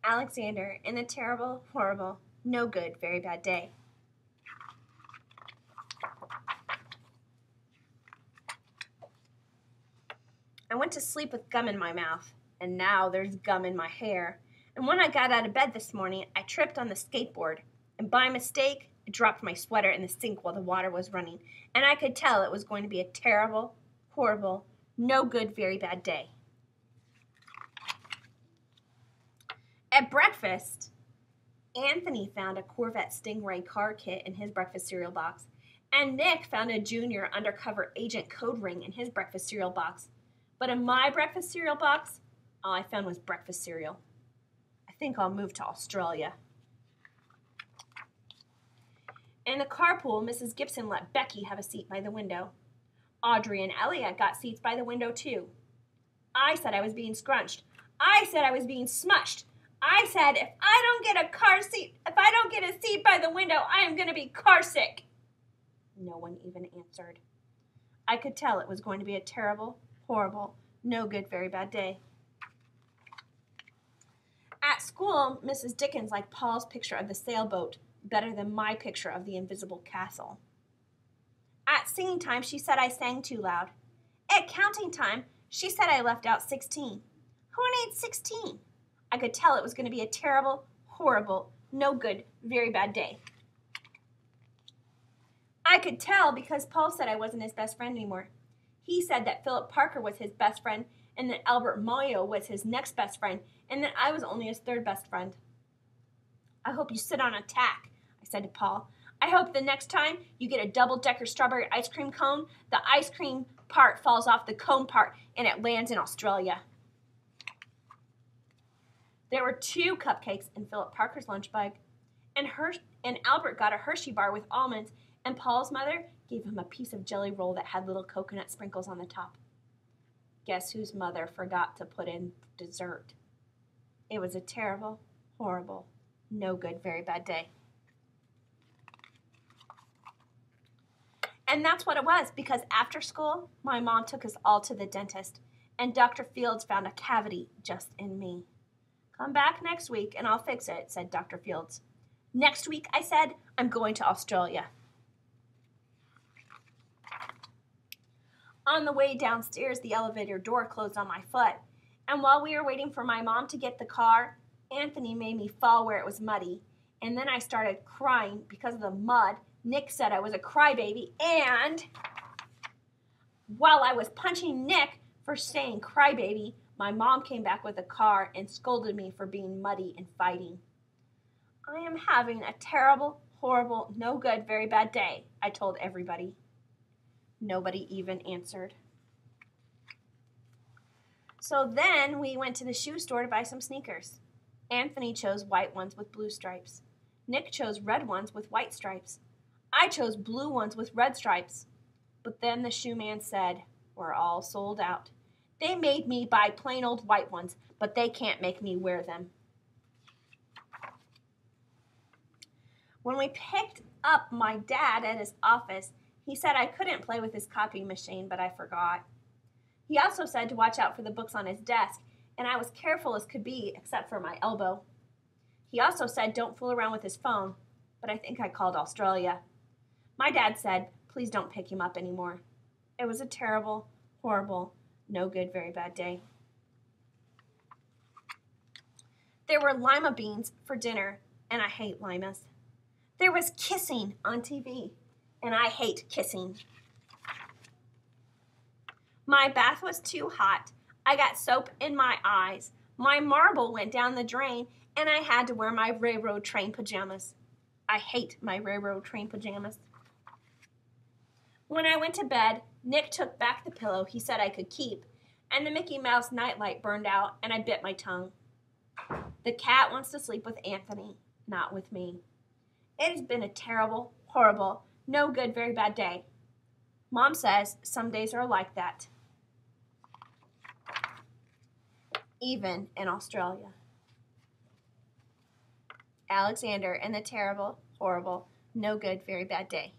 Alexander in the terrible, horrible, no good, very bad day. I went to sleep with gum in my mouth, and now there's gum in my hair. And when I got out of bed this morning, I tripped on the skateboard, and by mistake, I dropped my sweater in the sink while the water was running, and I could tell it was going to be a terrible, horrible, no good, very bad day. At breakfast, Anthony found a Corvette Stingray car kit in his breakfast cereal box, and Nick found a junior undercover agent code ring in his breakfast cereal box. But in my breakfast cereal box, all I found was breakfast cereal. I think I'll move to Australia. In the carpool, Mrs. Gibson let Becky have a seat by the window. Audrey and Elliot got seats by the window too. I said I was being scrunched. I said I was being smushed. I said if I don't get a seat by the window, I am going to be car sick. No one even answered. I could tell it was going to be a terrible, horrible, no good, very bad day. At school, Mrs. Dickens liked Paul's picture of the sailboat better than my picture of the invisible castle. At singing time, she said I sang too loud. At counting time, she said I left out 16. Who needs 16? I could tell it was going to be a terrible, horrible, no good, very bad day. I could tell because Paul said I wasn't his best friend anymore. He said that Philip Parker was his best friend and that Albert Moyo was his next best friend and that I was only his third best friend. I hope you sit on a tack, I said to Paul. I hope the next time you get a double-decker strawberry ice cream cone, the ice cream part falls off the cone part and it lands in Australia. There were 2 cupcakes in Philip Parker's lunch bag, and Albert got a Hershey bar with almonds, and Paul's mother gave him a piece of jelly roll that had little coconut sprinkles on the top. Guess whose mother forgot to put in dessert? It was a terrible, horrible, no good, very bad day. And that's what it was, because after school, my mom took us all to the dentist, and Dr. Fields found a cavity just in me. Come back next week and I'll fix it, said Dr. Fields. Next week, I said, I'm going to Australia. On the way downstairs, the elevator door closed on my foot, and while we were waiting for my mom to get the car, Anthony made me fall where it was muddy, and then I started crying because of the mud. Nick said I was a crybaby, and while I was punching Nick for saying crybaby, my mom came back with a car and scolded me for being muddy and fighting. I am having a terrible, horrible, no good, very bad day, I told everybody. Nobody even answered. So then we went to the shoe store to buy some sneakers. Anthony chose white ones with blue stripes. Nick chose red ones with white stripes. I chose blue ones with red stripes. But then the shoe man said, we're all sold out. They made me buy plain old white ones, but they can't make me wear them. When we picked up my dad at his office, he said I couldn't play with his copying machine, but I forgot. He also said to watch out for the books on his desk, and I was careful as could be, except for my elbow. He also said don't fool around with his phone, but I think I called Australia. My dad said, please don't pick him up anymore. It was a terrible, horrible, no good, very bad day. There were lima beans for dinner, and I hate limas. There was kissing on TV, and I hate kissing. My bath was too hot. I got soap in my eyes. My marble went down the drain, and I had to wear my railroad train pajamas. I hate my railroad train pajamas. When I went to bed, Nick took back the pillow he said I could keep, and the Mickey Mouse nightlight burned out, and I bit my tongue. The cat wants to sleep with Anthony, not with me. It has been a terrible, horrible, no good, very bad day. Mom says some days are like that, even in Australia. Alexander and the terrible, horrible, no good, very bad day.